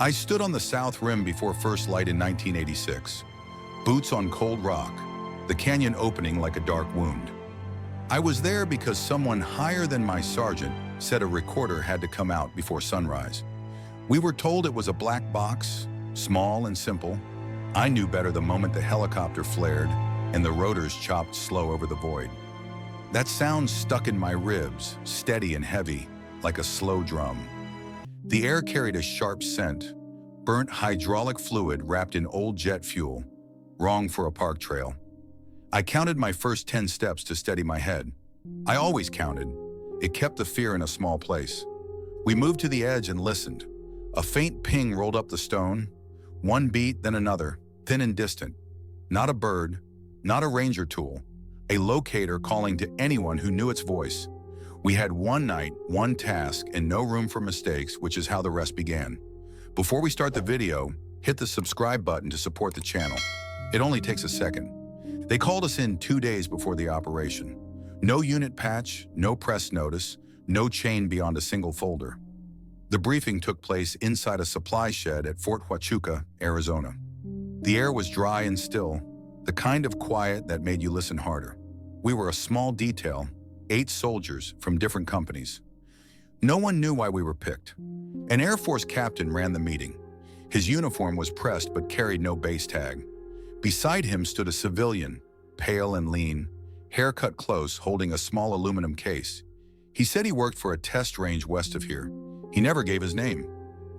I stood on the south rim before first light in 1986. Boots on cold rock, the canyon opening like a dark wound. I was there because someone higher than my sergeant said a recorder had to come out before sunrise. We were told it was a black box, small and simple. I knew better the moment the helicopter flared and the rotors chopped slow over the void. That sound stuck in my ribs, steady and heavy, like a slow drum. The air carried a sharp scent, burnt hydraulic fluid wrapped in old jet fuel, wrong for a park trail. I counted my first 10 steps to steady my head. I always counted. It kept the fear in a small place. We moved to the edge and listened. A faint ping rolled up the stone, one beat, then another, thin and distant. Not a bird, not a ranger tool, a locator calling to anyone who knew its voice. We had one night, one task, and no room for mistakes, which is how the rest began. Before we start the video, hit the subscribe button to support the channel. It only takes a second. They called us in 2 days before the operation. No unit patch, no press notice, no chain beyond a single folder. The briefing took place inside a supply shed at Fort Huachuca, Arizona. The air was dry and still, the kind of quiet that made you listen harder. We were a small detail, 8 soldiers from different companies. No one knew why we were picked. An Air Force captain ran the meeting. His uniform was pressed but carried no base tag. Beside him stood a civilian, pale and lean, hair cut close, holding a small aluminum case. He said he worked for a test range west of here. He never gave his name.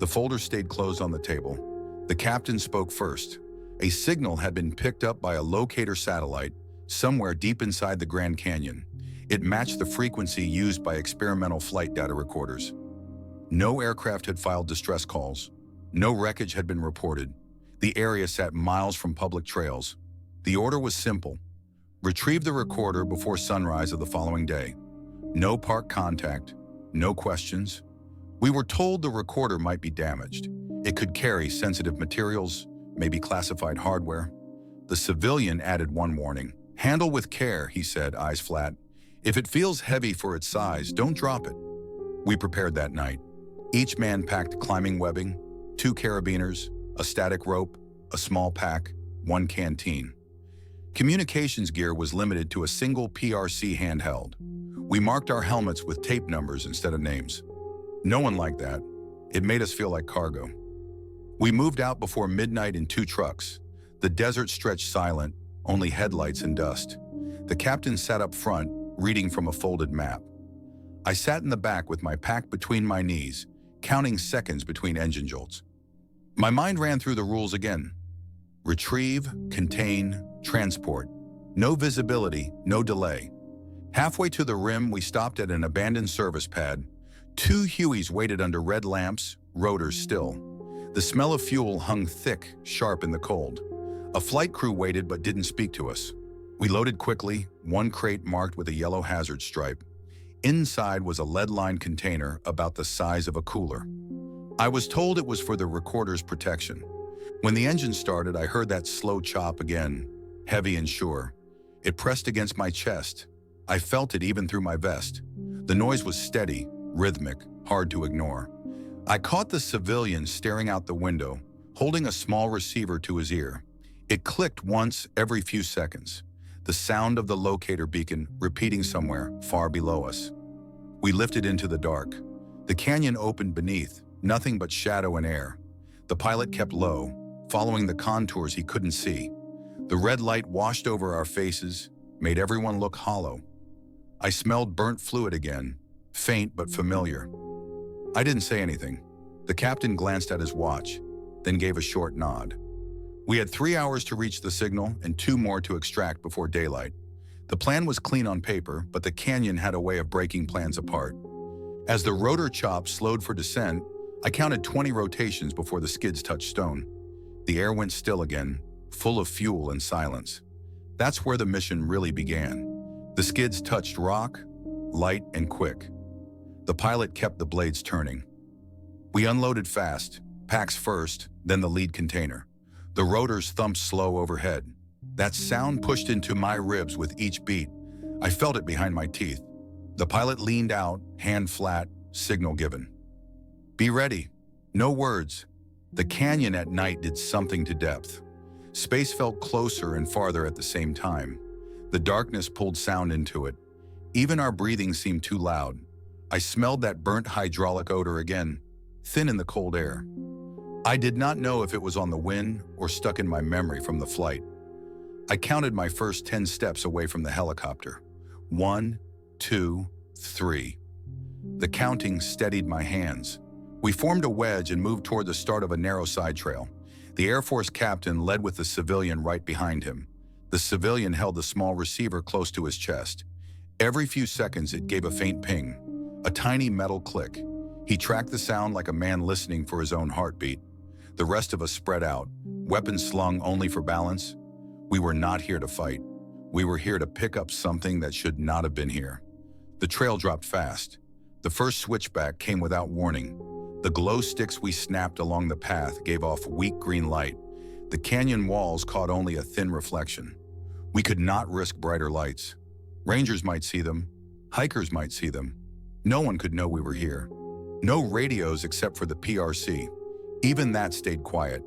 The folder stayed closed on the table. The captain spoke first. A signal had been picked up by a locator satellite somewhere deep inside the Grand Canyon. It matched the frequency used by experimental flight data recorders. No aircraft had filed distress calls. No wreckage had been reported. The area sat miles from public trails. The order was simple. Retrieve the recorder before sunrise of the following day. No park contact, no questions. We were told the recorder might be damaged. It could carry sensitive materials, maybe classified hardware. The civilian added one warning. Handle with care, he said, eyes flat. If it feels heavy for its size, don't drop it. We prepared that night. Each man packed climbing webbing, 2 carabiners, a static rope, a small pack, 1 canteen. Communications gear was limited to a single PRC handheld. We marked our helmets with tape numbers instead of names. No one liked that. It made us feel like cargo. We moved out before midnight in 2 trucks. The desert stretched silent, only headlights and dust. The captain sat up front, reading from a folded map. I sat in the back with my pack between my knees, counting seconds between engine jolts. My mind ran through the rules again. Retrieve, contain, transport. No visibility, no delay. Halfway to the rim, we stopped at an abandoned service pad. 2 Hueys waited under red lamps, rotors still. The smell of fuel hung thick, sharp in the cold. A flight crew waited but didn't speak to us. We loaded quickly, 1 crate marked with a yellow hazard stripe. Inside was a lead-lined container about the size of a cooler. I was told it was for the recorder's protection. When the engine started, I heard that slow chop again, heavy and sure. It pressed against my chest. I felt it even through my vest. The noise was steady, rhythmic, hard to ignore. I caught the civilian staring out the window, holding a small receiver to his ear. It clicked once every few seconds, the sound of the locator beacon repeating somewhere far below us. We lifted into the dark. The canyon opened beneath, nothing but shadow and air. The pilot kept low, following the contours he couldn't see. The red light washed over our faces, made everyone look hollow. I smelled burnt fluid again, faint but familiar. I didn't say anything. The captain glanced at his watch, then gave a short nod. We had 3 hours to reach the signal and 2 more to extract before daylight. The plan was clean on paper, but the canyon had a way of breaking plans apart. As the rotor chop slowed for descent, I counted 20 rotations before the skids touched stone. The air went still again, full of fuel and silence. That's where the mission really began. The skids touched rock, light and quick. The pilot kept the blades turning. We unloaded fast, packs first, then the lead container. The rotors thumped slow overhead. That sound pushed into my ribs with each beat. I felt it behind my teeth. The pilot leaned out, hand flat, signal given. Be ready. No words, The canyon at night did something to depth. Space felt closer and farther at the same time. The darkness pulled sound into it. Even our breathing seemed too loud. I smelled that burnt hydraulic odor again, thin in the cold air. I did not know if it was on the wind or stuck in my memory from the flight. I counted my first 10 steps away from the helicopter. 1, 2, 3. The counting steadied my hands. We formed a wedge and moved toward the start of a narrow side trail. The Air Force captain led with the civilian right behind him. The civilian held the small receiver close to his chest. Every few seconds it gave a faint ping, a tiny metal click. He tracked the sound like a man listening for his own heartbeat. The rest of us spread out, weapons slung only for balance. We were not here to fight. We were here to pick up something that should not have been here. The trail dropped fast. The first switchback came without warning. The glow sticks we snapped along the path gave off weak green light. The canyon walls caught only a thin reflection. We could not risk brighter lights. Rangers might see them. Hikers might see them. No one could know we were here. No radios except for the PRC. Even that stayed quiet.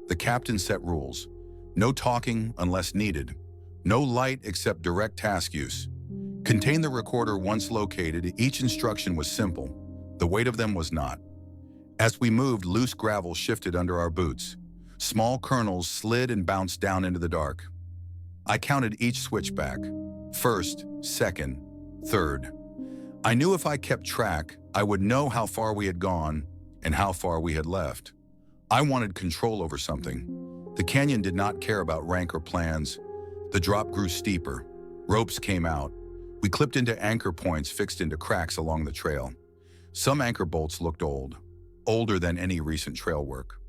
The captain set rules. No talking unless needed. No light except direct task use. Contain the recorder once located. Each instruction was simple. The weight of them was not. As we moved, loose gravel shifted under our boots. Small kernels slid and bounced down into the dark. I counted each switchback. First, second, third. I knew if I kept track, I would know how far we had gone and how far we had left. I wanted control over something. The canyon did not care about rank or plans. The drop grew steeper. Ropes came out. We clipped into anchor points fixed into cracks along the trail. Some anchor bolts looked old, older than any recent trail work.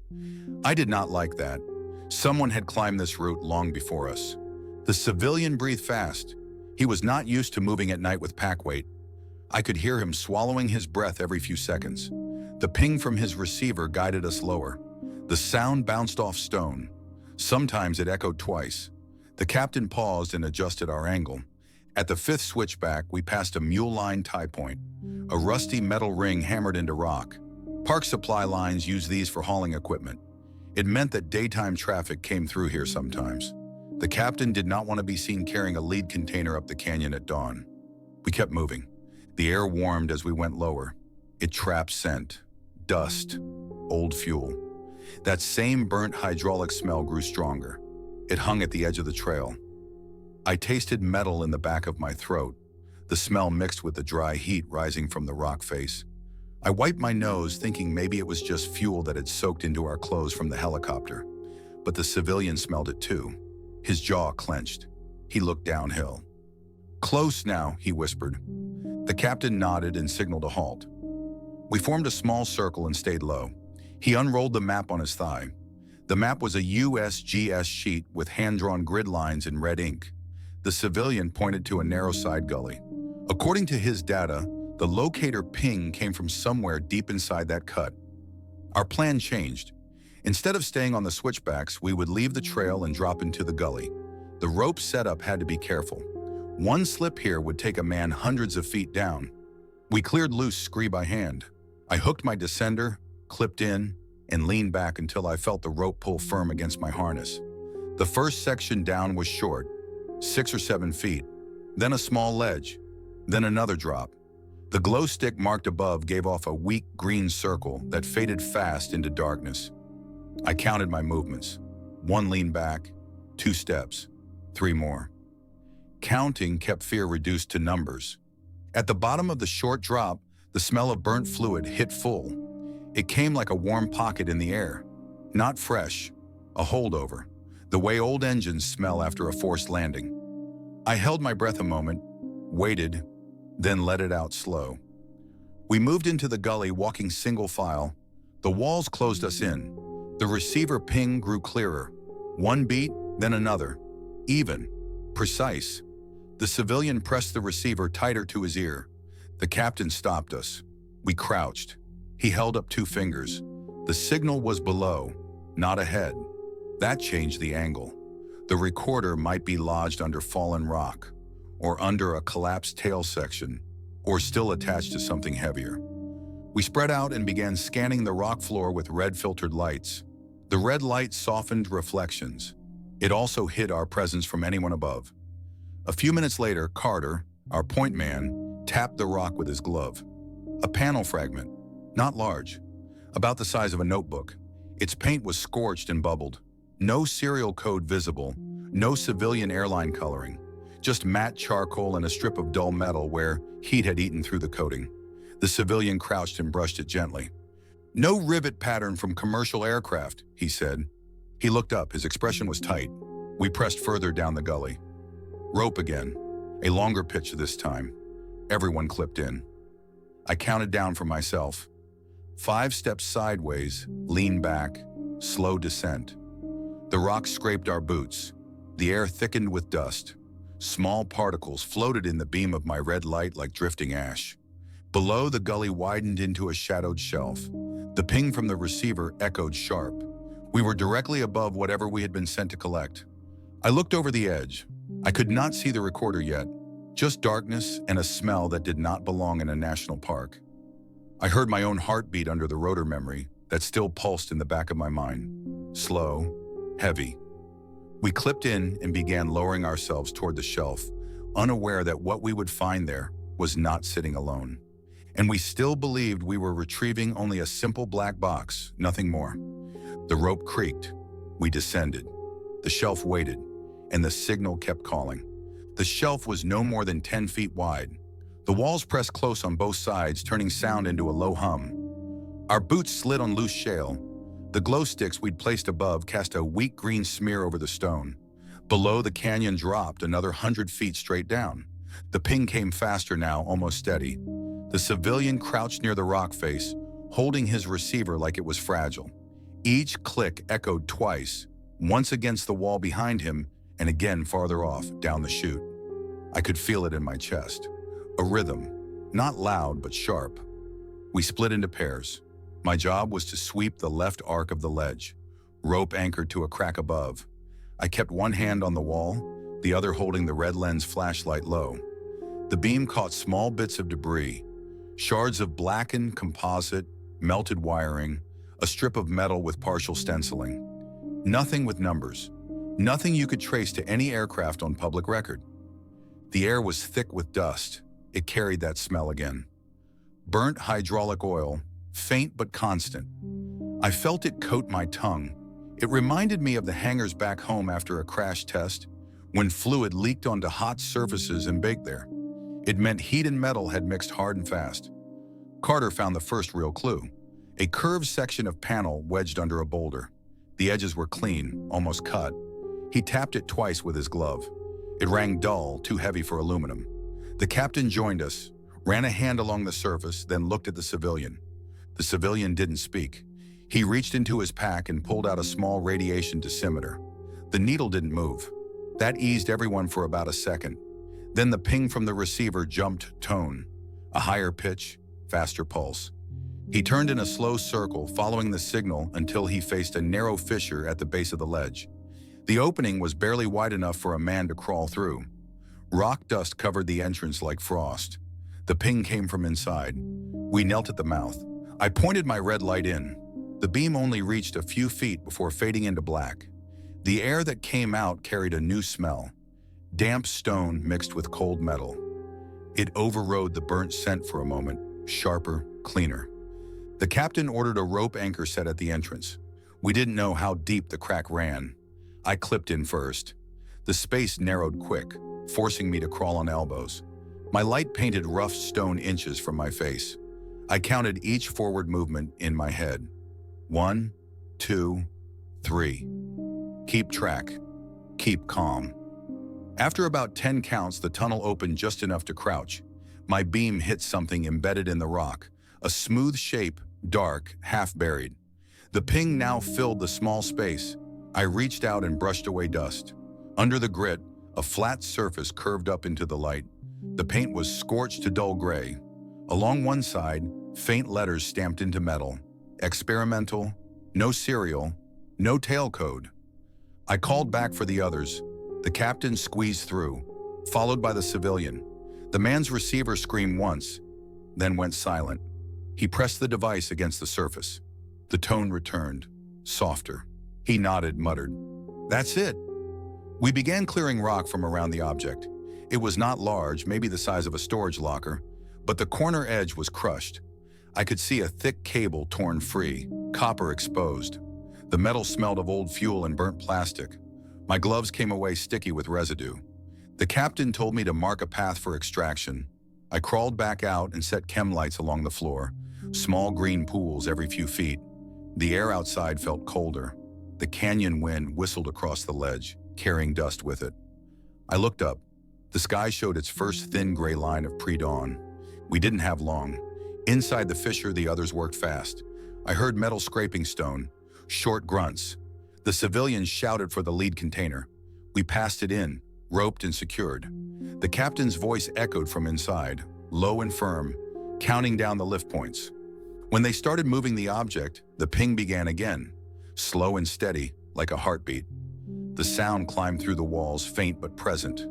I did not like that. Someone had climbed this route long before us. The civilian breathed fast. He was not used to moving at night with pack weight. I could hear him swallowing his breath every few seconds. The ping from his receiver guided us lower. The sound bounced off stone. Sometimes it echoed twice. The captain paused and adjusted our angle. At the fifth switchback, we passed a mule-line tie point, a rusty metal ring hammered into rock. Park supply lines use these for hauling equipment. It meant that daytime traffic came through here sometimes. The captain did not want to be seen carrying a lead container up the canyon at dawn. We kept moving. The air warmed as we went lower. It trapped scent, dust, old fuel. That same burnt hydraulic smell grew stronger. It hung at the edge of the trail. I tasted metal in the back of my throat. The smell mixed with the dry heat rising from the rock face. I wiped my nose, thinking maybe it was just fuel that had soaked into our clothes from the helicopter. But the civilian smelled it too. His jaw clenched. He looked downhill. "Close now," he whispered. The captain nodded and signaled a halt. We formed a small circle and stayed low. He unrolled the map on his thigh. The map was a USGS sheet with hand-drawn grid lines in red ink. The civilian pointed to a narrow side gully. According to his data, the locator ping came from somewhere deep inside that cut. Our plan changed. Instead of staying on the switchbacks, we would leave the trail and drop into the gully. The rope setup had to be careful. One slip here would take a man hundreds of feet down. We cleared loose scree by hand. I hooked my descender, clipped in, and leaned back until I felt the rope pull firm against my harness. The first section down was short, 6 or 7 feet, then a small ledge, then another drop. The glow stick marked above gave off a weak green circle that faded fast into darkness. I counted my movements. 1 lean back, 2 steps, 3 more. Counting kept fear reduced to numbers. At the bottom of the short drop, the smell of burnt fluid hit full. It came like a warm pocket in the air. Not fresh, a holdover, the way old engines smell after a forced landing. I held my breath a moment, waited, then let it out slow. We moved into the gully, walking single file. The walls closed us in. The receiver ping grew clearer. 1 beat, then another. Even, precise. The civilian pressed the receiver tighter to his ear. The captain stopped us. We crouched. He held up 2 fingers. The signal was below, not ahead. That changed the angle. The recorder might be lodged under fallen rock, or under a collapsed tail section, or still attached to something heavier. We spread out and began scanning the rock floor with red filtered lights. The red light softened reflections. It also hid our presence from anyone above. A few minutes later, Carter, our point man, tapped the rock with his glove. A panel fragment, not large, about the size of a notebook. Its paint was scorched and bubbled. No serial code visible, no civilian airline coloring, just matte charcoal and a strip of dull metal where heat had eaten through the coating. The civilian crouched and brushed it gently. "No rivet pattern from commercial aircraft," he said. He looked up, his expression was tight. We pressed further down the gully. Rope again, a longer pitch this time. Everyone clipped in. I counted down for myself. 5 steps sideways, lean back, slow descent. The rock scraped our boots. The air thickened with dust. Small particles floated in the beam of my red light like drifting ash. Below, the gully widened into a shadowed shelf. The ping from the receiver echoed sharp. We were directly above whatever we had been sent to collect. I looked over the edge. I could not see the recorder yet, just darkness and a smell that did not belong in a national park. I heard my own heartbeat under the rotor memory that still pulsed in the back of my mind. Slow, heavy. We clipped in and began lowering ourselves toward the shelf, unaware that what we would find there was not sitting alone. And we still believed we were retrieving only a simple black box, nothing more. The rope creaked. We descended. The shelf waited, and the signal kept calling. The shelf was no more than 10 feet wide. The walls pressed close on both sides, turning sound into a low hum. Our boots slid on loose shale. The glow sticks we'd placed above cast a weak green smear over the stone. Below, the canyon dropped another 100 feet straight down. The ping came faster now, almost steady. The civilian crouched near the rock face, holding his receiver like it was fragile. Each click echoed twice, once against the wall behind him and again farther off, down the chute. I could feel it in my chest. A rhythm, not loud but sharp. We split into pairs. My job was to sweep the left arc of the ledge, rope anchored to a crack above. I kept one hand on the wall, the other holding the red lens flashlight low. The beam caught small bits of debris, shards of blackened composite, melted wiring, a strip of metal with partial stenciling. Nothing with numbers, nothing you could trace to any aircraft on public record. The air was thick with dust. It carried that smell again. Burnt hydraulic oil, faint but constant. I felt it coat my tongue. It reminded me of the hangars back home after a crash test, when fluid leaked onto hot surfaces and baked there. It meant heat and metal had mixed hard and fast. Carter found the first real clue, a curved section of panel wedged under a boulder. The edges were clean, almost cut. He tapped it twice with his glove. It rang dull, too heavy for aluminum. The captain joined us, ran a hand along the surface, then looked at the civilian. The civilian didn't speak. He reached into his pack and pulled out a small radiation dosimeter. The needle didn't move. That eased everyone for about a second. Then the ping from the receiver jumped tone, a higher pitch, faster pulse. He turned in a slow circle, following the signal until he faced a narrow fissure at the base of the ledge. The opening was barely wide enough for a man to crawl through. Rock dust covered the entrance like frost. The ping came from inside. We knelt at the mouth. I pointed my red light in. The beam only reached a few feet before fading into black. The air that came out carried a new smell. Damp stone mixed with cold metal. It overrode the burnt scent for a moment, sharper, cleaner. The captain ordered a rope anchor set at the entrance. We didn't know how deep the crack ran. I clipped in first. The space narrowed quick, forcing me to crawl on elbows. My light painted rough stone inches from my face. I counted each forward movement in my head. 1, 2, 3. Keep track. Keep calm. After about 10 counts, the tunnel opened just enough to crouch. My beam hit something embedded in the rock, a smooth shape, dark, half-buried. The ping now filled the small space. I reached out and brushed away dust. Under the grit, a flat surface curved up into the light. The paint was scorched to dull gray. Along one side, faint letters stamped into metal. Experimental, no serial, no tail code. I called back for the others. The captain squeezed through, followed by the civilian. The man's receiver screamed once, then went silent. He pressed the device against the surface. The tone returned, softer, He nodded, muttered, "That's it." We began clearing rock from around the object. It was not large, maybe the size of a storage locker, but the corner edge was crushed. I could see a thick cable torn free, copper exposed. The metal smelled of old fuel and burnt plastic. My gloves came away sticky with residue. The captain told me to mark a path for extraction. I crawled back out and set chem lights along the floor, small green pools every few feet. The air outside felt colder. The canyon wind whistled across the ledge, carrying dust with it. I looked up. The sky showed its first thin gray line of pre-dawn. We didn't have long. Inside the fissure, the others worked fast. I heard metal scraping stone, short grunts. The civilians shouted for the lead container. We passed it in, roped and secured. The captain's voice echoed from inside, low and firm, counting down the lift points. When they started moving the object, the ping began again, slow and steady, like a heartbeat. The sound climbed through the walls, faint but present.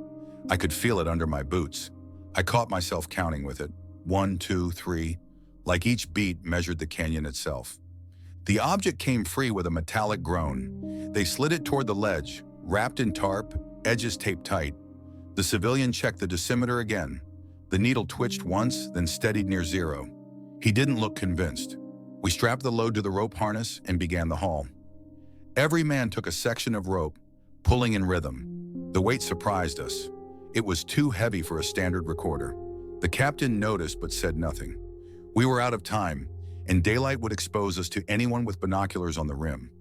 I could feel it under my boots. I caught myself counting with it. 1, 2, 3, like each beat measured the canyon itself. The object came free with a metallic groan. They slid it toward the ledge, wrapped in tarp, edges taped tight. The civilian checked the dosimeter again. The needle twitched once, then steadied near 0. He didn't look convinced. We strapped the load to the rope harness and began the haul. Every man took a section of rope, pulling in rhythm. The weight surprised us. It was too heavy for a standard recorder. The captain noticed but said nothing. We were out of time, and daylight would expose us to anyone with binoculars on the rim.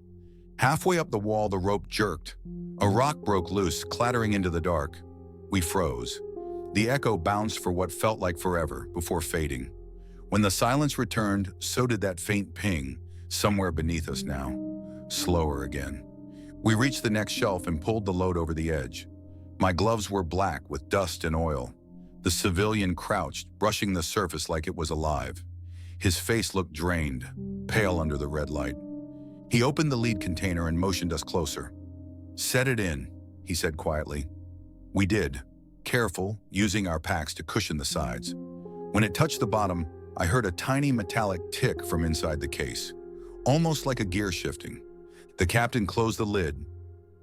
Halfway up the wall, the rope jerked. A rock broke loose, clattering into the dark. We froze. The echo bounced for what felt like forever, before fading. When the silence returned, so did that faint ping, somewhere beneath us now. Slower again. We reached the next shelf and pulled the load over the edge. My gloves were black with dust and oil. The civilian crouched, brushing the surface like it was alive. His face looked drained, pale under the red light. He opened the lead container and motioned us closer. "Set it in," he said quietly. We did, careful, using our packs to cushion the sides. When it touched the bottom, I heard a tiny metallic tick from inside the case, almost like a gear shifting. The captain closed the lid,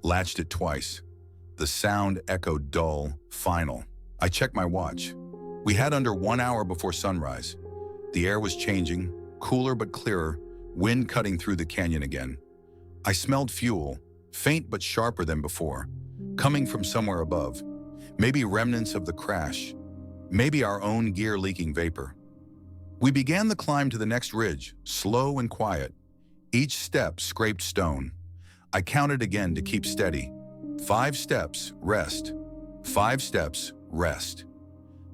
latched it twice. The sound echoed dull, final. I checked my watch. We had under 1 hour before sunrise. The air was changing, cooler but clearer, wind cutting through the canyon again. I smelled fuel, faint but sharper than before, coming from somewhere above. Maybe remnants of the crash, maybe our own gear-leaking vapor. We began the climb to the next ridge, slow and quiet. Each step scraped stone. I counted again to keep steady. 5 steps, rest. 5 steps, rest.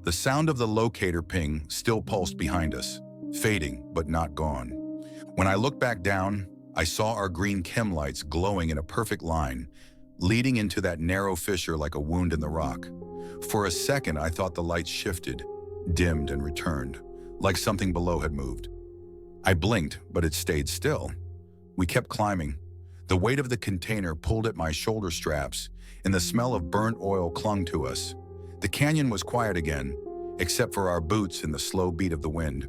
The sound of the locator ping still pulsed behind us, fading but not gone. When I looked back down, I saw our green chem lights glowing in a perfect line, leading into that narrow fissure like a wound in the rock. For a second, I thought the lights shifted, dimmed and returned, like something below had moved. I blinked, but it stayed still. We kept climbing. The weight of the container pulled at my shoulder straps, and the smell of burnt oil clung to us. The canyon was quiet again, except for our boots and the slow beat of the wind.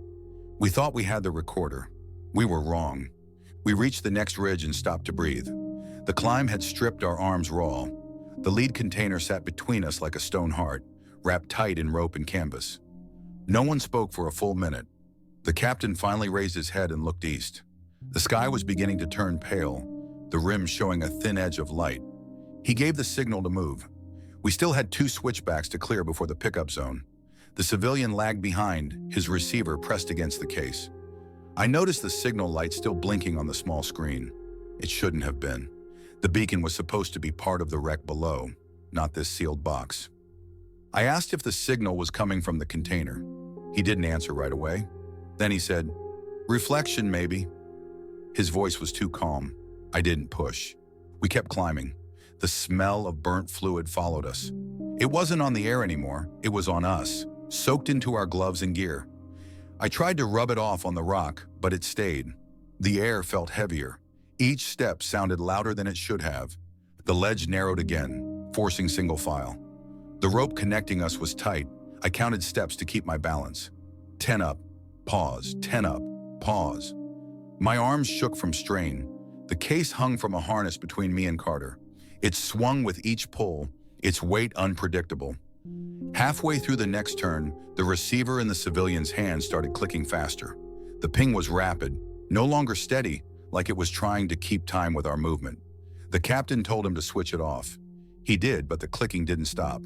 We thought we had the recorder. We were wrong. We reached the next ridge and stopped to breathe. The climb had stripped our arms raw. The lead container sat between us like a stone heart, wrapped tight in rope and canvas. No one spoke for a full minute. The captain finally raised his head and looked east. The sky was beginning to turn pale, the rim showing a thin edge of light. He gave the signal to move. We still had 2 switchbacks to clear before the pickup zone. The civilian lagged behind, his receiver pressed against the case. I noticed the signal light still blinking on the small screen. It shouldn't have been. The beacon was supposed to be part of the wreck below, not this sealed box. I asked if the signal was coming from the container. He didn't answer right away. Then he said, "Reflection, maybe." His voice was too calm. I didn't push. We kept climbing. The smell of burnt fluid followed us. It wasn't on the air anymore. It was on us, soaked into our gloves and gear. I tried to rub it off on the rock, but it stayed. The air felt heavier. Each step sounded louder than it should have. The ledge narrowed again, forcing single file. The rope connecting us was tight. I counted steps to keep my balance. 10 up, pause, 10 up, pause. My arms shook from strain. The case hung from a harness between me and Carter. It swung with each pull, its weight unpredictable. Halfway through the next turn, the receiver in the civilian's hand started clicking faster. The ping was rapid, no longer steady, like it was trying to keep time with our movement. The captain told him to switch it off. He did, but the clicking didn't stop.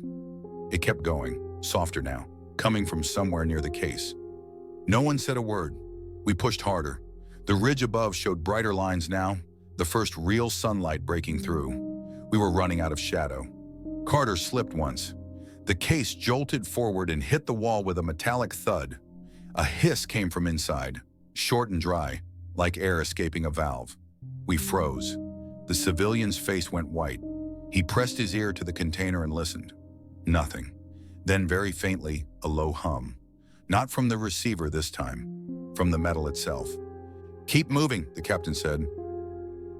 It kept going, softer now, coming from somewhere near the case. No one said a word. We pushed harder. The ridge above showed brighter lines now, the first real sunlight breaking through. We were running out of shadow. Carter slipped once. The case jolted forward and hit the wall with a metallic thud. A hiss came from inside, short and dry, like air escaping a valve. We froze. The civilian's face went white. He pressed his ear to the container and listened. Nothing. Then very faintly, a low hum. Not from the receiver this time, from the metal itself. "Keep moving," the captain said.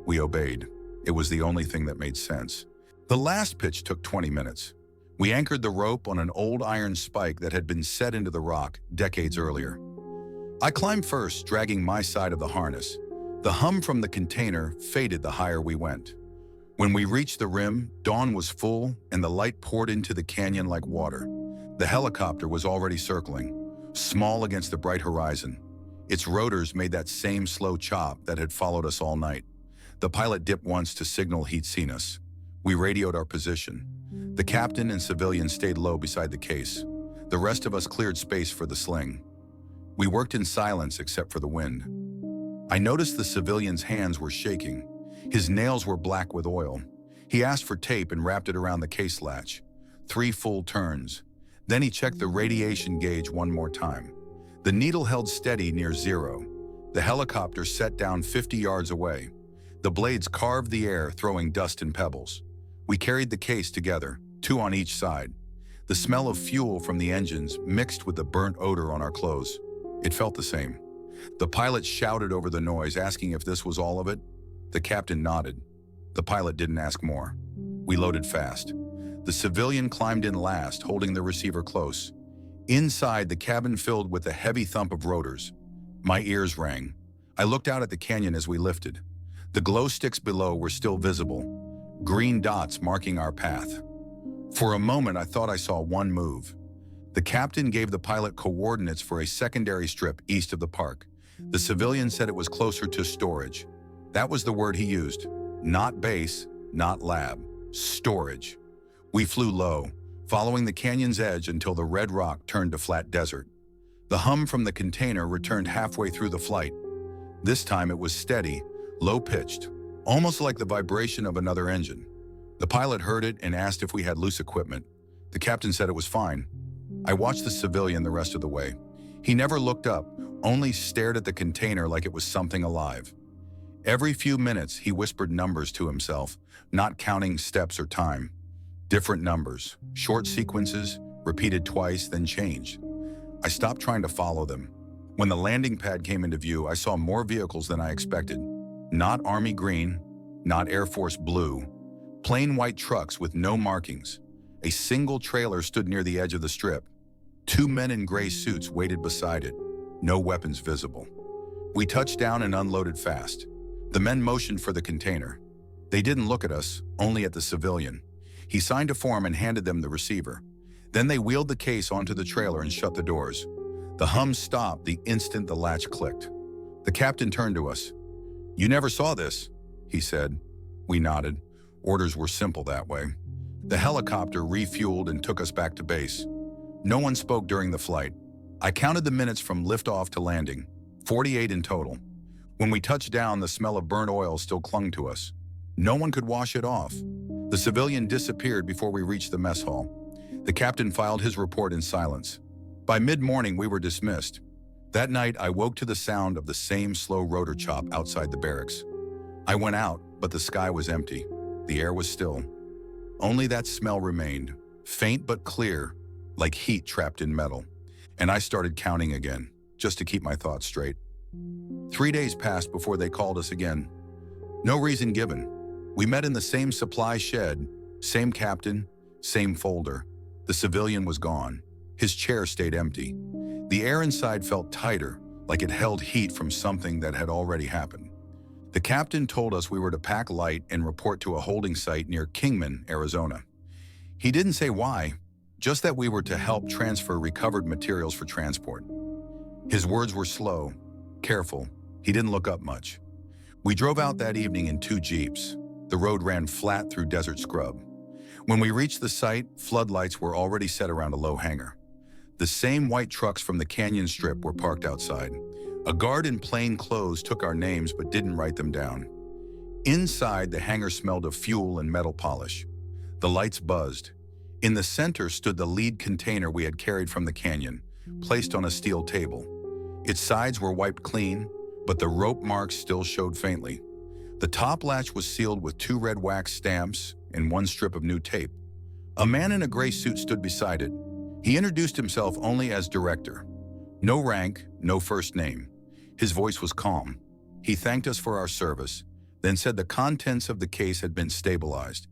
We obeyed. It was the only thing that made sense. The last pitch took 20 minutes. We anchored the rope on an old iron spike that had been set into the rock decades earlier. I climbed first, dragging my side of the harness. The hum from the container faded the higher we went. When we reached the rim, dawn was full and the light poured into the canyon like water. The helicopter was already circling, small against the bright horizon. Its rotors made that same slow chop that had followed us all night. The pilot dipped once to signal he'd seen us. We radioed our position. The captain and civilian stayed low beside the case. The rest of us cleared space for the sling. We worked in silence except for the wind. I noticed the civilian's hands were shaking. His nails were black with oil. He asked for tape and wrapped it around the case latch. 3 full turns. Then he checked the radiation gauge one more time. The needle held steady near 0. The helicopter set down 50 yards away. The blades carved the air, throwing dust and pebbles. We carried the case together, 2 on each side. The smell of fuel from the engines mixed with the burnt odor on our clothes. It felt the same. The pilot shouted over the noise, asking if this was all of it. The captain nodded. The pilot didn't ask more. We loaded fast. The civilian climbed in last, holding the receiver close. Inside, the cabin filled with the heavy thump of rotors. My ears rang. I looked out at the canyon as we lifted. The glow sticks below were still visible, green dots marking our path. For a moment, I thought I saw one move. The captain gave the pilot coordinates for a secondary strip east of the park. The civilian said it was closer to storage. That was the word he used. Not base, not lab. Storage. We flew low, following the canyon's edge until the red rock turned to flat desert. The hum from the container returned halfway through the flight. This time it was steady, low-pitched, almost like the vibration of another engine. The pilot heard it and asked if we had loose equipment. The captain said it was fine. I watched the civilian the rest of the way. He never looked up, only stared at the container like it was something alive. Every few minutes, he whispered numbers to himself, not counting steps or time. Different numbers, short sequences, repeated twice, then changed. I stopped trying to follow them. When the landing pad came into view, I saw more vehicles than I expected. Not Army green, not Air Force blue. Plain white trucks with no markings. A single trailer stood near the edge of the strip. 2 men in gray suits waited beside it. No weapons visible. We touched down and unloaded fast. The men motioned for the container. They didn't look at us, only at the civilian. He signed a form and handed them the receiver. Then they wheeled the case onto the trailer and shut the doors. The hum stopped the instant the latch clicked. The captain turned to us. "You never saw this," he said. We nodded. Orders were simple that way. The helicopter refueled and took us back to base. No one spoke during the flight. I counted the minutes from liftoff to landing, 48 in total. When we touched down, the smell of burnt oil still clung to us. No one could wash it off. The civilian disappeared before we reached the mess hall. The captain filed his report in silence. By mid-morning, we were dismissed. That night, I woke to the sound of the same slow rotor chop outside the barracks. I went out, but the sky was empty. The air was still. Only that smell remained, faint but clear, like heat trapped in metal. And I started counting again, just to keep my thoughts straight. 3 days passed before they called us again. No reason given. We met in the same supply shed, same captain, same folder. The civilian was gone. His chair stayed empty. The air inside felt tighter, like it held heat from something that had already happened. The captain told us we were to pack light and report to a holding site near Kingman, Arizona. He didn't say why, just that we were to help transfer recovered materials for transport. His words were slow, careful. He didn't look up much. We drove out that evening in 2 Jeeps. The road ran flat through desert scrub. When we reached the site, floodlights were already set around a low hangar. The same white trucks from the canyon strip were parked outside. A guard in plain clothes took our names but didn't write them down. Inside, the hangar smelled of fuel and metal polish. The lights buzzed. In the center stood the lead container we had carried from the canyon, placed on a steel table. Its sides were wiped clean, but the rope marks still showed faintly. The top latch was sealed with 2 red wax stamps and 1 strip of new tape. A man in a gray suit stood beside it. He introduced himself only as director. No rank, no first name. His voice was calm. He thanked us for our service, then said the contents of the case had been stabilized.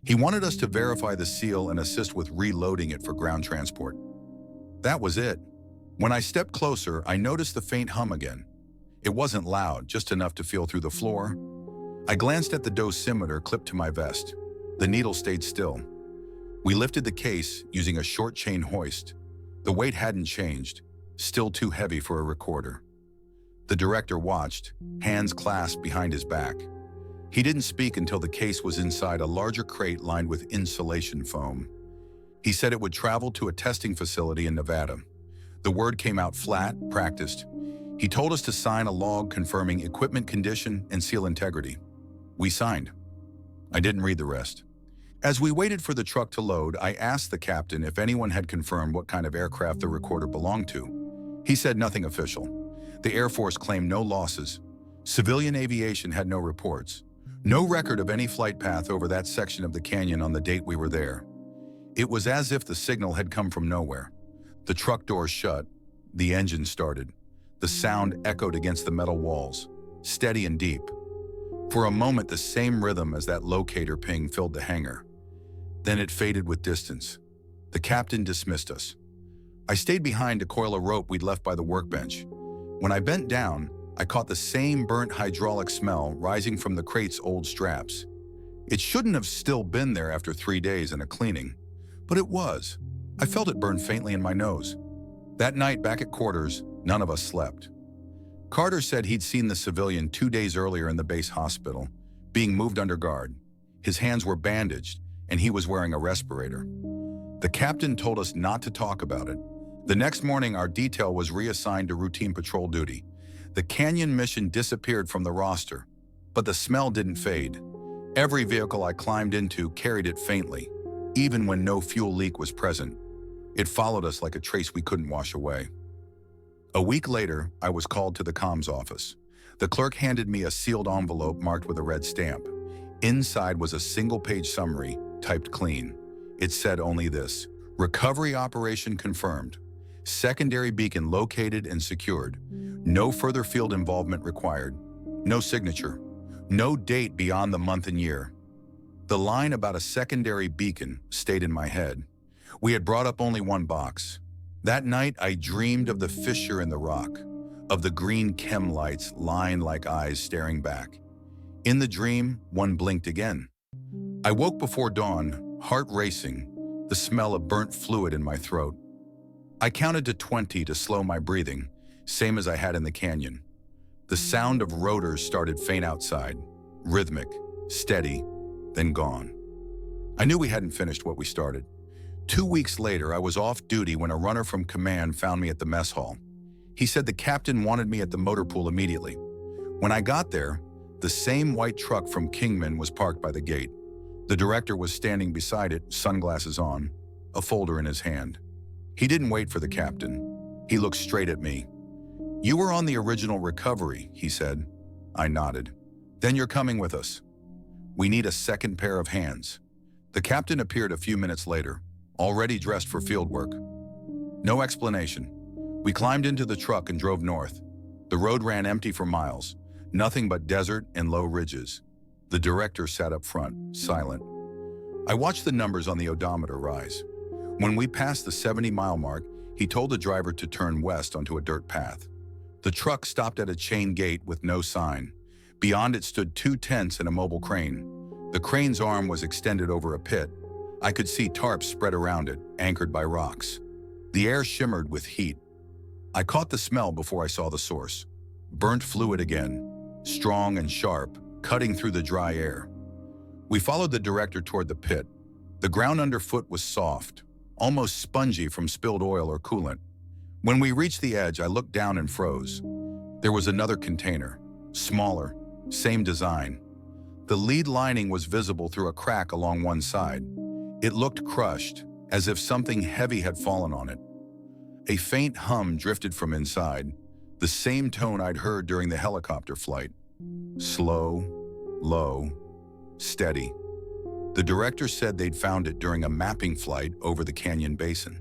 He wanted us to verify the seal and assist with reloading it for ground transport. That was it. When I stepped closer, I noticed the faint hum again. It wasn't loud, just enough to feel through the floor. I glanced at the dosimeter clipped to my vest. The needle stayed still. We lifted the case using a short chain hoist. The weight hadn't changed, still too heavy for a recorder. The director watched, hands clasped behind his back. He didn't speak until the case was inside a larger crate lined with insulation foam. He said it would travel to a testing facility in Nevada. The word came out flat, practiced. He told us to sign a log confirming equipment condition and seal integrity. We signed. I didn't read the rest. As we waited for the truck to load, I asked the captain if anyone had confirmed what kind of aircraft the recorder belonged to. He said nothing official. The Air Force claimed no losses. Civilian aviation had no reports. No record of any flight path over that section of the canyon on the date we were there. It was as if the signal had come from nowhere. The truck doors shut. The engine started. The sound echoed against the metal walls, steady and deep. For a moment, the same rhythm as that locator ping filled the hangar. Then it faded with distance. The captain dismissed us. I stayed behind to coil a rope we'd left by the workbench. When I bent down, I caught the same burnt hydraulic smell rising from the crate's old straps. It shouldn't have still been there after 3 days and a cleaning, but it was. I felt it burn faintly in my nose. That night back at quarters, none of us slept. Carter said he'd seen the civilian 2 days earlier in the base hospital, being moved under guard. His hands were bandaged, and he was wearing a respirator. The captain told us not to talk about it. The next morning, our detail was reassigned to routine patrol duty. The canyon mission disappeared from the roster, but the smell didn't fade. Every vehicle I climbed into carried it faintly, even when no fuel leak was present. It followed us like a trace we couldn't wash away. A week later, I was called to the comms office. The clerk handed me a sealed envelope marked with a red stamp. Inside was a single-page summary, typed clean. It said only this: recovery operation confirmed. Secondary beacon located and secured. No further field involvement required. No signature. No date beyond the month and year. The line about a secondary beacon stayed in my head. We had brought up only 1 box. That night, I dreamed of the fissure in the rock, of the green chem lights lying like eyes staring back. In the dream, one blinked again. I woke before dawn, heart racing, the smell of burnt fluid in my throat. I counted to 20 to slow my breathing, same as I had in the canyon. The sound of rotors started faint outside, rhythmic, steady, then gone. I knew we hadn't finished what we started. 2 weeks later, I was off duty when a runner from command found me at the mess hall. He said the captain wanted me at the motor pool immediately. When I got there, the same white truck from Kingman was parked by the gate. The director was standing beside it, sunglasses on, a folder in his hand. He didn't wait for the captain. He looked straight at me. "You were on the original recovery," he said. I nodded. "Then you're coming with us. We need a second pair of hands." The captain appeared a few minutes later, already dressed for field work. No explanation. We climbed into the truck and drove north. The road ran empty for miles, nothing but desert and low ridges. The director sat up front, silent. I watched the numbers on the odometer rise. When we passed the 70-mile mark, he told the driver to turn west onto a dirt path. The truck stopped at a chain gate with no sign. Beyond it stood two tents and a mobile crane. The crane's arm was extended over a pit. I could see tarps spread around it, anchored by rocks. The air shimmered with heat. I caught the smell before I saw the source. Burnt fluid again, strong and sharp, cutting through the dry air. We followed the director toward the pit. The ground underfoot was soft, almost spongy from spilled oil or coolant. When we reached the edge, I looked down and froze. There was another container, smaller, same design. The lead lining was visible through a crack along one side. It looked crushed, as if something heavy had fallen on it. A faint hum drifted from inside, the same tone I'd heard during the helicopter flight. Slow, low, steady. The director said they'd found it during a mapping flight over the canyon basin.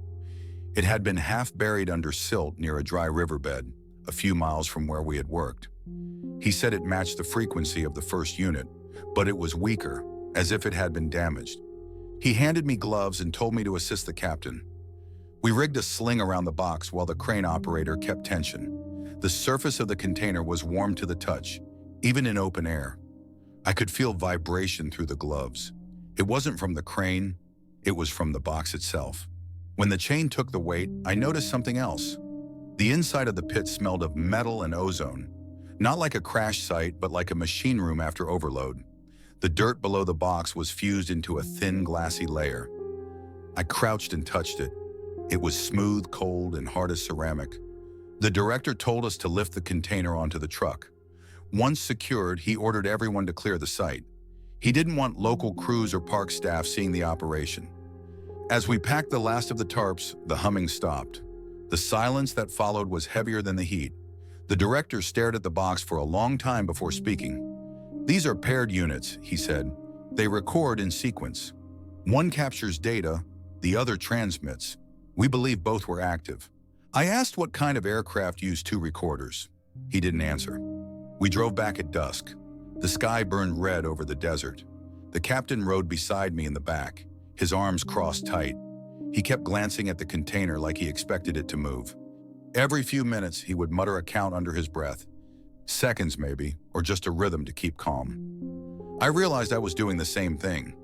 It had been half buried under silt near a dry riverbed, a few miles from where we had worked. He said it matched the frequency of the first unit, but it was weaker, as if it had been damaged. He handed me gloves and told me to assist the captain. We rigged a sling around the box while the crane operator kept tension. The surface of the container was warm to the touch, even in open air. I could feel vibration through the gloves. It wasn't from the crane, it was from the box itself. When the chain took the weight, I noticed something else. The inside of the pit smelled of metal and ozone. Not like a crash site, but like a machine room after overload. The dirt below the box was fused into a thin, glassy layer. I crouched and touched it. It was smooth, cold, and hard as ceramic. The director told us to lift the container onto the truck. Once secured, he ordered everyone to clear the site. He didn't want local crews or park staff seeing the operation. As we packed the last of the tarps, the humming stopped. The silence that followed was heavier than the heat. The director stared at the box for a long time before speaking. "These are paired units," he said. "They record in sequence. One captures data, the other transmits. We believe both were active." I asked what kind of aircraft used two recorders. He didn't answer. We drove back at dusk. The sky burned red over the desert. The captain rode beside me in the back, his arms crossed tight. He kept glancing at the container like he expected it to move. Every few minutes, he would mutter a count under his breath. Seconds maybe, or just a rhythm to keep calm. I realized I was doing the same thing.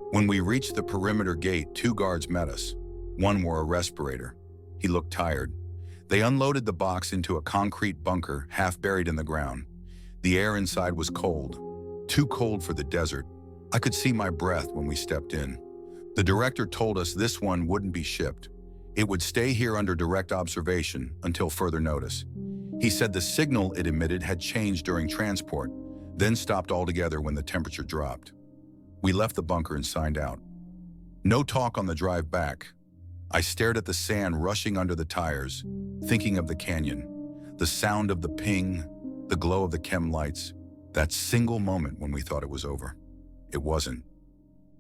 When we reached the perimeter gate, two guards met us. One wore a respirator. He looked tired. They unloaded the box into a concrete bunker half buried in the ground. The air inside was cold, too cold for the desert. I could see my breath when we stepped in. The director told us this one wouldn't be shipped. It would stay here under direct observation until further notice. He said the signal it emitted had changed during transport, then stopped altogether when the temperature dropped. We left the bunker and signed out. No talk on the drive back. I stared at the sand rushing under the tires, thinking of the canyon, the sound of the ping, the glow of the chem lights, that single moment when we thought it was over. It wasn't.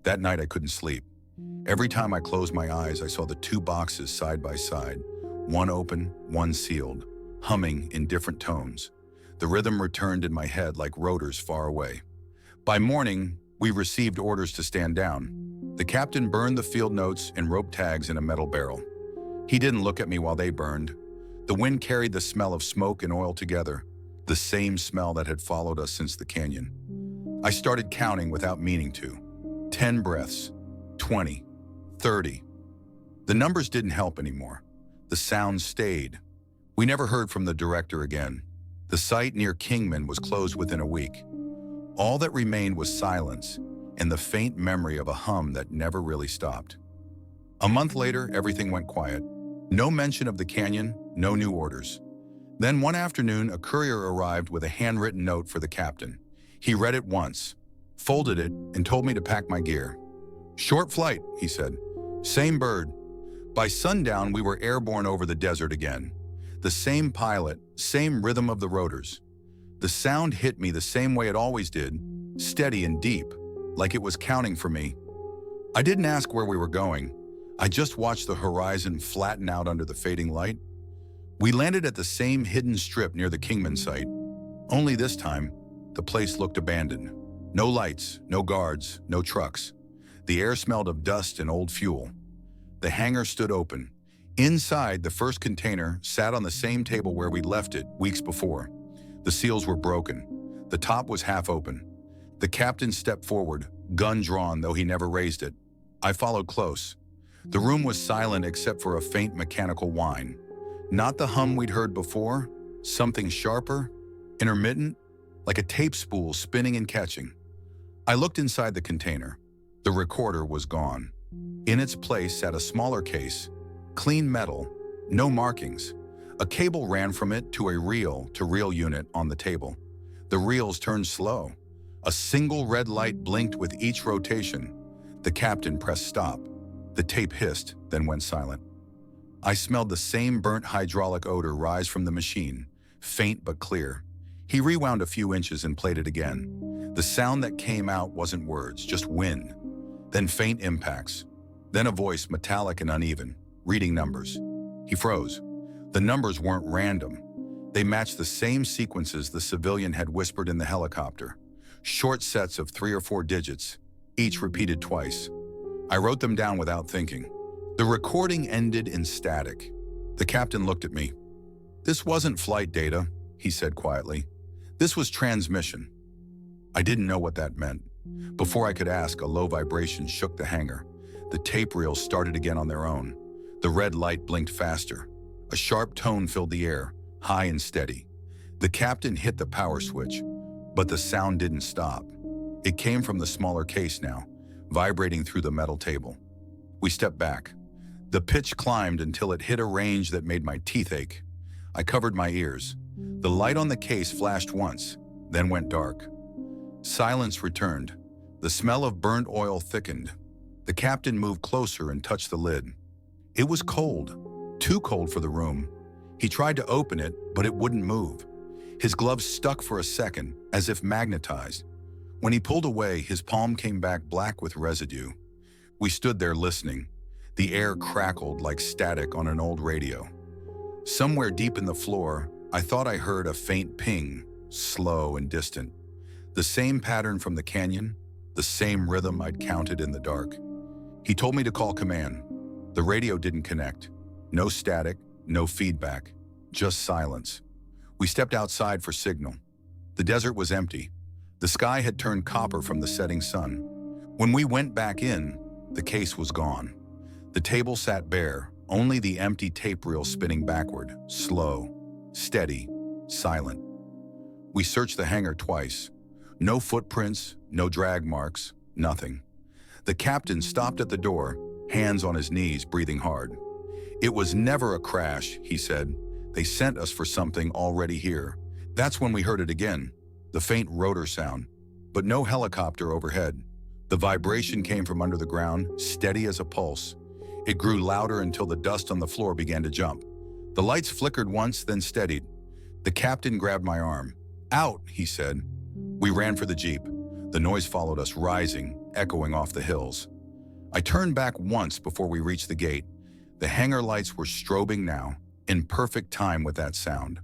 That night I couldn't sleep. Every time I closed my eyes, I saw the two boxes side by side, one open, one sealed, humming in different tones. The rhythm returned in my head like rotors far away. By morning, we received orders to stand down. The captain burned the field notes and rope tags in a metal barrel. He didn't look at me while they burned. The wind carried the smell of smoke and oil together, the same smell that had followed us since the canyon. I started counting without meaning to. 10 breaths, 20, 30. The numbers didn't help anymore. The sound stayed. We never heard from the director again. The site near Kingman was closed within a week. All that remained was silence and the faint memory of a hum that never really stopped. A month later, everything went quiet. No mention of the canyon, no new orders. Then one afternoon, a courier arrived with a handwritten note for the captain. He read it once, folded it, and told me to pack my gear. "Short flight," he said. "Same bird." By sundown, we were airborne over the desert again. The same pilot, same rhythm of the rotors. The sound hit me the same way it always did, steady and deep, like it was counting for me. I didn't ask where we were going. I just watched the horizon flatten out under the fading light. We landed at the same hidden strip near the Kingman site. Only this time, the place looked abandoned. No lights, no guards, no trucks. The air smelled of dust and old fuel. The hangar stood open. Inside, the first container sat on the same table where we'd left it weeks before. The seals were broken. The top was half open. The captain stepped forward, gun drawn though he never raised it. I followed close. The room was silent except for a faint mechanical whine. Not the hum we'd heard before, something sharper, intermittent, like a tape spool spinning and catching. I looked inside the container. The recorder was gone. In its place sat a smaller case, clean metal, no markings. A cable ran from it to a reel-to-reel unit on the table. The reels turned slow. A single red light blinked with each rotation. The captain pressed stop. The tape hissed, then went silent. I smelled the same burnt hydraulic odor rise from the machine, faint but clear. He rewound a few inches and played it again. The sound that came out wasn't words, just wind. Then faint impacts. Then a voice, metallic and uneven, reading numbers. He froze. The numbers weren't random. They matched the same sequences the civilian had whispered in the helicopter. Short sets of 3 or 4 digits, each repeated twice. I wrote them down without thinking. The recording ended in static. The captain looked at me. "This wasn't flight data," he said quietly. "This was transmission." I didn't know what that meant. Before I could ask, a low vibration shook the hangar. The tape reels started again on their own. The red light blinked faster. A sharp tone filled the air, high and steady. The captain hit the power switch, but the sound didn't stop. It came from the smaller case now, vibrating through the metal table. We stepped back. The pitch climbed until it hit a range that made my teeth ache. I covered my ears. The light on the case flashed once, then went dark. Silence returned. The smell of burnt oil thickened. The captain moved closer and touched the lid. It was cold, too cold for the room. He tried to open it, but it wouldn't move. His gloves stuck for a second, as if magnetized. When he pulled away, his palm came back black with residue. We stood there listening. The air crackled like static on an old radio. Somewhere deep in the floor, I thought I heard a faint ping, slow and distant. The same pattern from the canyon, the same rhythm I'd counted in the dark. He told me to call command. The radio didn't connect. No static, no feedback, just silence. We stepped outside for signal. The desert was empty. The sky had turned copper from the setting sun. When we went back in, the case was gone. The table sat bare, only the empty tape reel spinning backward, slow, steady, silent. We searched the hangar twice. No footprints, no drag marks, nothing. The captain stopped at the door, hands on his knees, breathing hard. "It was never a crash," he said. "They sent us for something already here." That's when we heard it again, the faint rotor sound, but no helicopter overhead. The vibration came from under the ground, steady as a pulse. It grew louder until the dust on the floor began to jump. The lights flickered once, then steadied. The captain grabbed my arm. "Out," he said. We ran for the Jeep. The noise followed us, rising, echoing off the hills. I turned back once before we reached the gate. The hangar lights were strobing now, in perfect time with that sound.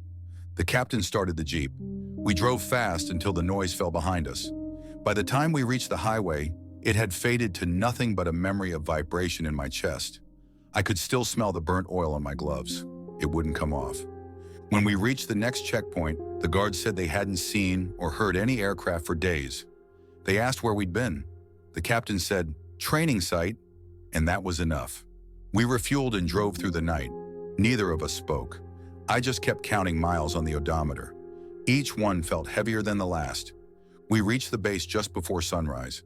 The captain started the Jeep. We drove fast until the noise fell behind us. By the time we reached the highway, it had faded to nothing but a memory of vibration in my chest. I could still smell the burnt oil on my gloves. It wouldn't come off. When we reached the next checkpoint, the guards said they hadn't seen or heard any aircraft for days. They asked where we'd been. The captain said, "Training site," and that was enough. We refueled and drove through the night. Neither of us spoke. I just kept counting miles on the odometer. Each one felt heavier than the last. We reached the base just before sunrise.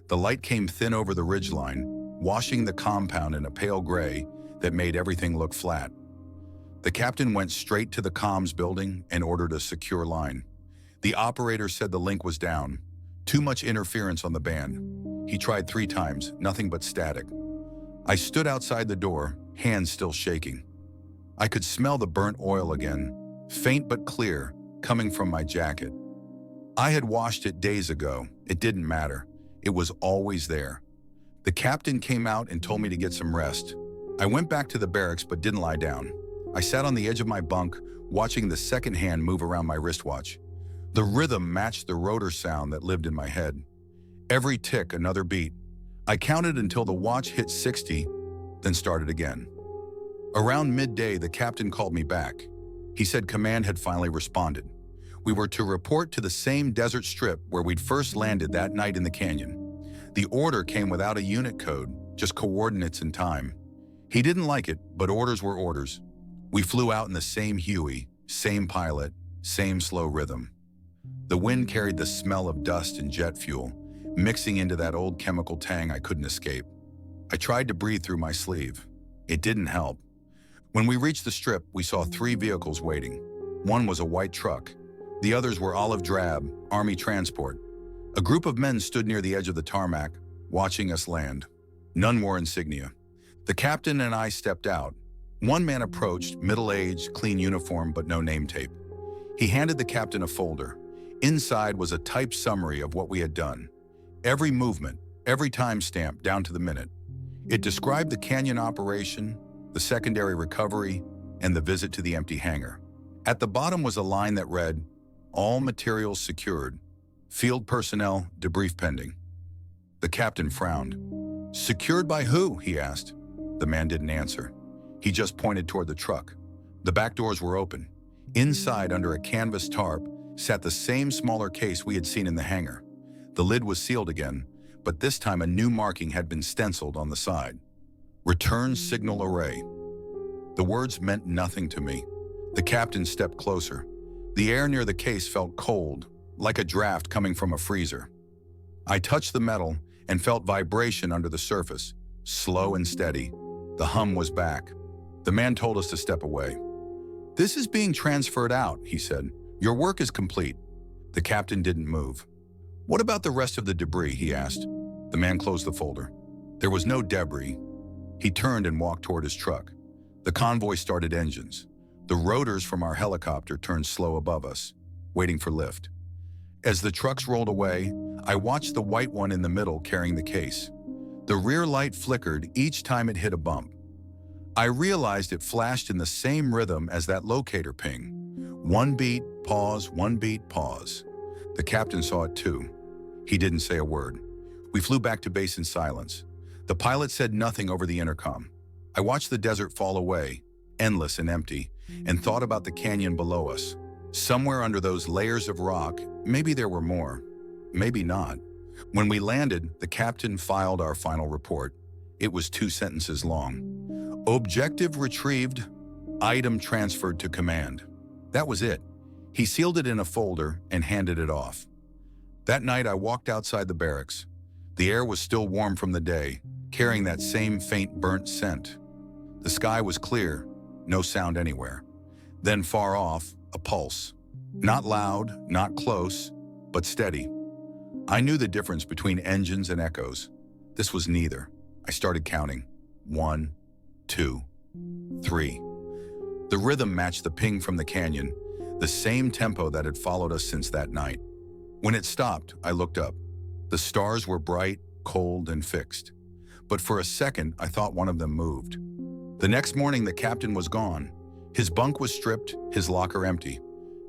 The light came thin over the ridgeline, washing the compound in a pale gray that made everything look flat. The captain went straight to the comms building and ordered a secure line. The operator said the link was down. Too much interference on the band. He tried 3 times, nothing but static. I stood outside the door, hands still shaking. I could smell the burnt oil again, faint but clear, coming from my jacket. I had washed it days ago. It didn't matter. It was always there. The captain came out and told me to get some rest. I went back to the barracks but didn't lie down. I sat on the edge of my bunk, watching the second hand move around my wristwatch. The rhythm matched the rotor sound that lived in my head. Every tick, another beat. I counted until the watch hit 60, then started again. Around midday, the captain called me back. He said command had finally responded. We were to report to the same desert strip where we'd first landed that night in the canyon. The order came without a unit code, just coordinates and time. He didn't like it, but orders were orders. We flew out in the same Huey, same pilot, same slow rhythm. The wind carried the smell of dust and jet fuel, mixing into that old chemical tang I couldn't escape. I tried to breathe through my sleeve. It didn't help. When we reached the strip, we saw 3 vehicles waiting. One was a white truck. The others were olive drab, army transport. A group of men stood near the edge of the tarmac, watching us land. None wore insignia. The captain and I stepped out. One man approached, middle-aged, clean uniform, but no name tape. He handed the captain a folder. Inside was a typed summary of what we had done. Every movement, every timestamp, down to the minute. It described the canyon operation, the secondary recovery, and the visit to the empty hangar. At the bottom was a line that read, "All materials secured. Field personnel, debrief pending." The captain frowned. "Secured by who?" he asked. The man didn't answer. He just pointed toward the truck. The back doors were open. Inside, under a canvas tarp, sat the same smaller case we had seen in the hangar. The lid was sealed again, but this time a new marking had been stenciled on the side. "Return signal array." The words meant nothing to me. The captain stepped closer. The air near the case felt cold, like a draft coming from a freezer. I touched the metal and felt vibration under the surface, slow and steady. The hum was back. The man told us to step away. "This is being transferred out," he said. "Your work is complete." The captain didn't move. "What about the rest of the debris?" he asked. The man closed the folder. There was no debris. He turned and walked toward his truck. The convoy started engines. The rotors from our helicopter turned slow above us, waiting for lift. As the trucks rolled away, I watched the white one in the middle carrying the case. The rear light flickered each time it hit a bump. I realized it flashed in the same rhythm as that locator ping. 1 beat, pause, 1 beat, pause. The captain saw it too. He didn't say a word. We flew back to base in silence. The pilot said nothing over the intercom. I watched the desert fall away, endless and empty, and thought about the canyon below us. Somewhere under those layers of rock, maybe there were more, maybe not. When we landed, the captain filed our final report. It was 2 sentences long. "Objective retrieved, item transferred to command." That was it. He sealed it in a folder and handed it off. That night I walked outside the barracks. The air was still warm from the day, carrying that same faint burnt scent. The sky was clear, no sound anywhere. Then far off, a pulse. Not loud, not close, but steady. I knew the difference between engines and echoes. This was neither. I started counting. 1, 2, 3. The rhythm matched the ping from the canyon, the same tempo that had followed us since that night. When it stopped, I looked up. The stars were bright, cold, and fixed. But for a second, I thought one of them moved. The next morning, the captain was gone. His bunk was stripped, his locker empty.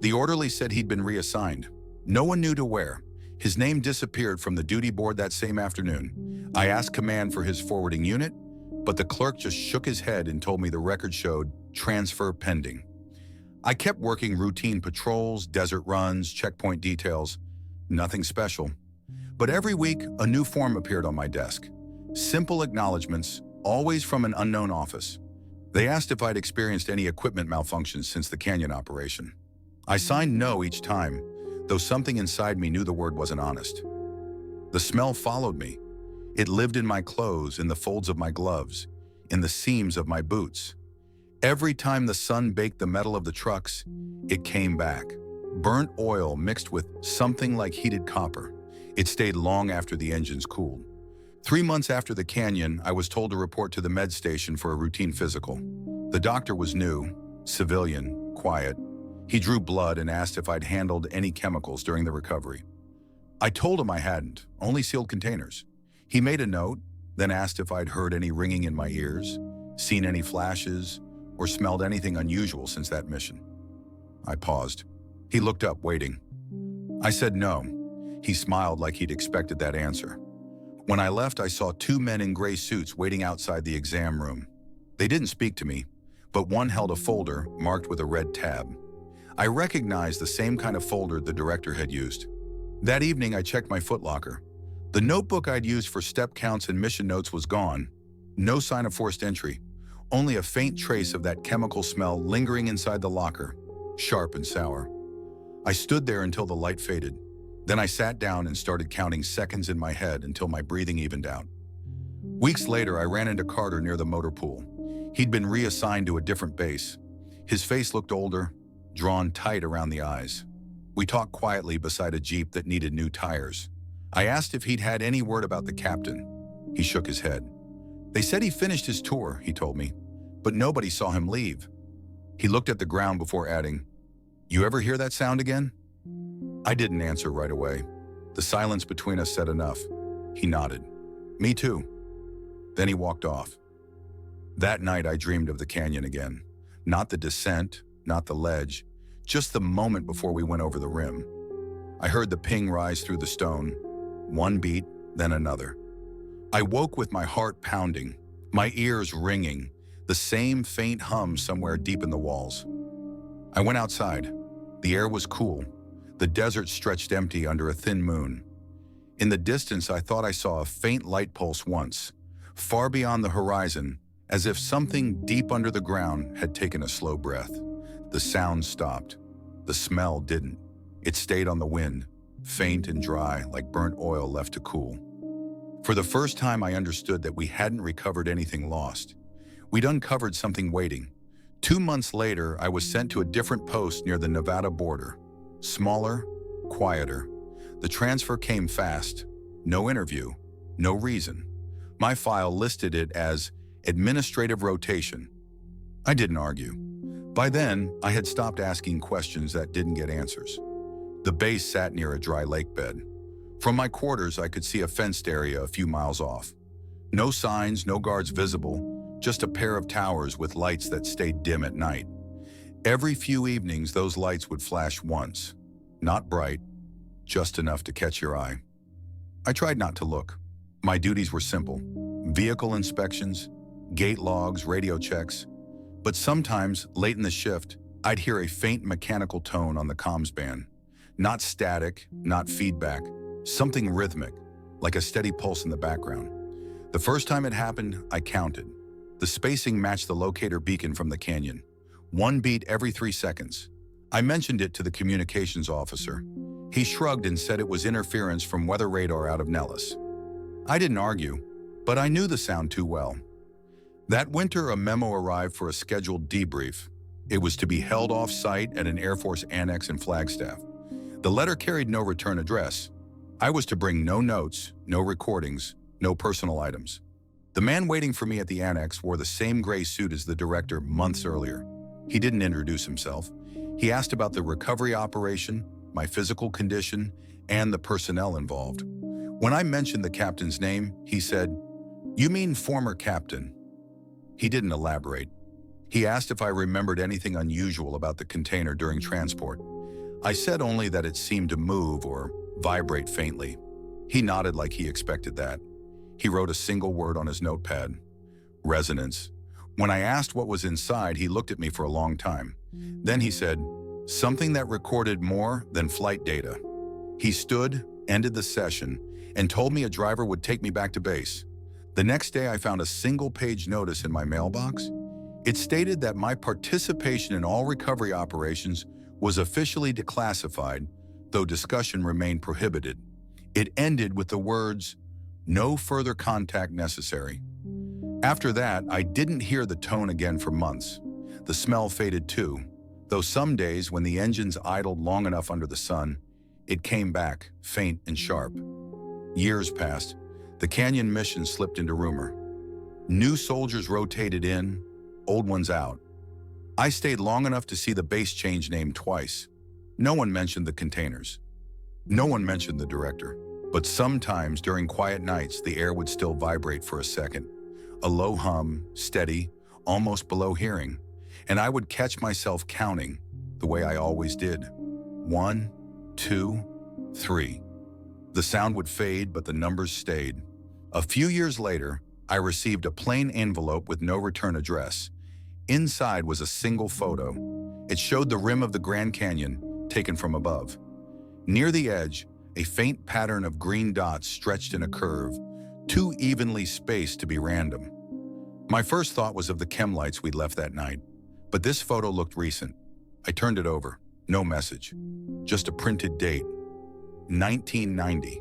The orderly said he'd been reassigned. No one knew to where. His name disappeared from the duty board that same afternoon. I asked command for his forwarding unit, but the clerk just shook his head and told me the record showed transfer pending. I kept working routine patrols, desert runs, checkpoint details. Nothing special. But every week, a new form appeared on my desk. Simple acknowledgments, always from an unknown office. They asked if I'd experienced any equipment malfunctions since the canyon operation. I signed no each time, though something inside me knew the word wasn't honest. The smell followed me. It lived in my clothes, in the folds of my gloves, in the seams of my boots. Every time the sun baked the metal of the trucks, it came back. Burnt oil mixed with something like heated copper. It stayed long after the engines cooled. 3 months after the canyon, I was told to report to the med station for a routine physical. The doctor was new, civilian, quiet. He drew blood and asked if I'd handled any chemicals during the recovery. I told him I hadn't, only sealed containers. He made a note, then asked if I'd heard any ringing in my ears, seen any flashes, or smelled anything unusual since that mission. I paused. He looked up, waiting. I said no. He smiled like he'd expected that answer. When I left, I saw 2 men in gray suits waiting outside the exam room. They didn't speak to me, but one held a folder marked with a red tab. I recognized the same kind of folder the director had used. That evening, I checked my footlocker. The notebook I'd used for step counts and mission notes was gone. No sign of forced entry, only a faint trace of that chemical smell lingering inside the locker, sharp and sour. I stood there until the light faded. Then I sat down and started counting seconds in my head until my breathing evened out. Weeks later, I ran into Carter near the motor pool. He'd been reassigned to a different base. His face looked older, drawn tight around the eyes. We talked quietly beside a Jeep that needed new tires. I asked if he'd had any word about the captain. He shook his head. They said he finished his tour, he told me, but nobody saw him leave. He looked at the ground before adding, "You ever hear that sound again?" I didn't answer right away. The silence between us said enough. He nodded. "Me too." Then he walked off. That night I dreamed of the canyon again. Not the descent, not the ledge, just the moment before we went over the rim. I heard the ping rise through the stone, one beat, then another. I woke with my heart pounding, my ears ringing, the same faint hum somewhere deep in the walls. I went outside. The air was cool. The desert stretched empty under a thin moon. In the distance, I thought I saw a faint light pulse once, far beyond the horizon, as if something deep under the ground had taken a slow breath. The sound stopped. The smell didn't. It stayed on the wind, faint and dry, like burnt oil left to cool. For the first time, I understood that we hadn't recovered anything lost. We'd uncovered something waiting. 2 months later, I was sent to a different post near the Nevada border. Smaller, quieter. The transfer came fast. No interview, no reason. My file listed it as administrative rotation. I didn't argue. By then, I had stopped asking questions that didn't get answers. The base sat near a dry lake bed. From my quarters, I could see a fenced area a few miles off. No signs, no guards visible, just a pair of towers with lights that stayed dim at night. Every few evenings, those lights would flash once. Not bright, just enough to catch your eye. I tried not to look. My duties were simple. Vehicle inspections, gate logs, radio checks. But sometimes, late in the shift, I'd hear a faint mechanical tone on the comms band. Not static, not feedback, something rhythmic, like a steady pulse in the background. The first time it happened, I counted. The spacing matched the locator beacon from the canyon. 1 beat every 3 seconds. I mentioned it to the communications officer. He shrugged and said it was interference from weather radar out of Nellis. I didn't argue, but I knew the sound too well. That winter, a memo arrived for a scheduled debrief. It was to be held off-site at an Air Force annex in Flagstaff. The letter carried no return address. I was to bring no notes, no recordings, no personal items. The man waiting for me at the annex wore the same gray suit as the director months earlier. He didn't introduce himself. He asked about the recovery operation, my physical condition, and the personnel involved. When I mentioned the captain's name, he said, "You mean former captain?" He didn't elaborate. He asked if I remembered anything unusual about the container during transport. I said only that it seemed to move or vibrate faintly. He nodded like he expected that. He wrote a single word on his notepad: resonance. When I asked what was inside, he looked at me for a long time. Then he said, "Something that recorded more than flight data." He stood, ended the session, and told me a driver would take me back to base. The next day, I found a single-page notice in my mailbox. It stated that my participation in all recovery operations was officially declassified, though discussion remained prohibited. It ended with the words, "No further contact necessary." After that, I didn't hear the tone again for months. The smell faded too, though some days when the engines idled long enough under the sun, it came back, faint and sharp. Years passed. The canyon mission slipped into rumor. New soldiers rotated in, old ones out. I stayed long enough to see the base change name twice. No one mentioned the containers. No one mentioned the director. But sometimes during quiet nights, the air would still vibrate for a second. A low hum, steady, almost below hearing. And I would catch myself counting, the way I always did. 1, 2, 3. The sound would fade, but the numbers stayed. A few years later, I received a plain envelope with no return address. Inside was a single photo. It showed the rim of the Grand Canyon, taken from above. Near the edge, a faint pattern of green dots stretched in a curve, too evenly spaced to be random. My first thought was of the chem lights we'd left that night, but this photo looked recent. I turned it over. No message. Just a printed date. 1990.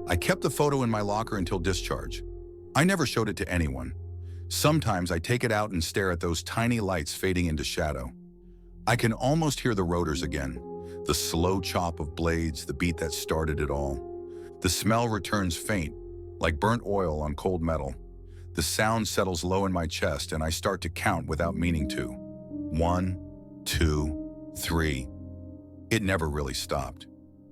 I kept the photo in my locker until discharge. I never showed it to anyone. Sometimes I take it out and stare at those tiny lights fading into shadow. I can almost hear the rotors again, the slow chop of blades, the beat that started it all. The smell returns faint, like burnt oil on cold metal. The sound settles low in my chest and I start to count without meaning to. 1, 2, 3. It never really stopped.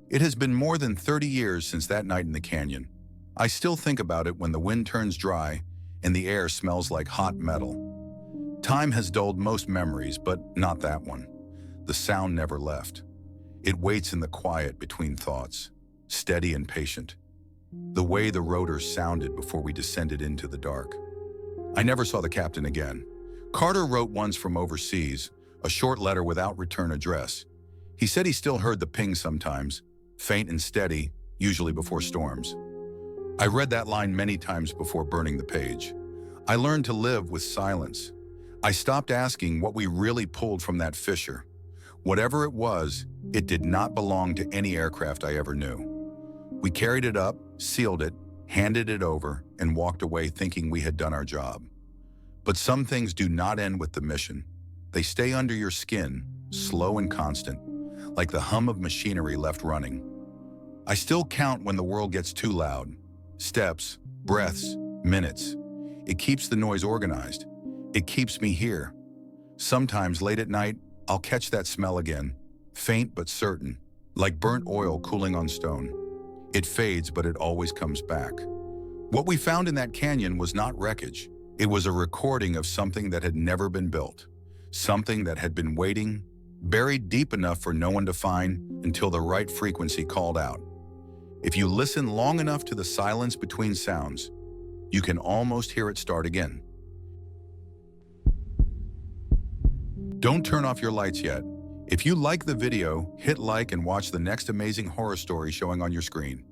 It has been more than 30 years since that night in the canyon. I still think about it when the wind turns dry and the air smells like hot metal. Time has dulled most memories, but not that one. The sound never left. It waits in the quiet between thoughts, steady and patient. The way the rotors sounded before we descended into the dark. I never saw the captain again. Carter wrote once from overseas, a short letter without return address. He said he still heard the ping sometimes, faint and steady, usually before storms. I read that line many times before burning the page. I learned to live with silence. I stopped asking what we really pulled from that fissure. Whatever it was, it did not belong to any aircraft I ever knew. We carried it up, sealed it, handed it over, and walked away thinking we had done our job. But some things do not end with the mission. They stay under your skin, slow and constant, like the hum of machinery left running. I still count when the world gets too loud. Steps, breaths, minutes. It keeps the noise organized. It keeps me here. Sometimes late at night, I'll catch that smell again, faint but certain, like burnt oil cooling on stone. It fades, but it always comes back. What we found in that canyon was not wreckage. It was a recording of something that had never been built, something that had been waiting, buried deep enough for no one to find until the right frequency called out. If you listen long enough to the silence between sounds, you can almost hear it start again. Don't turn off your lights yet. If you like the video, hit like and watch the next amazing horror story showing on your screen.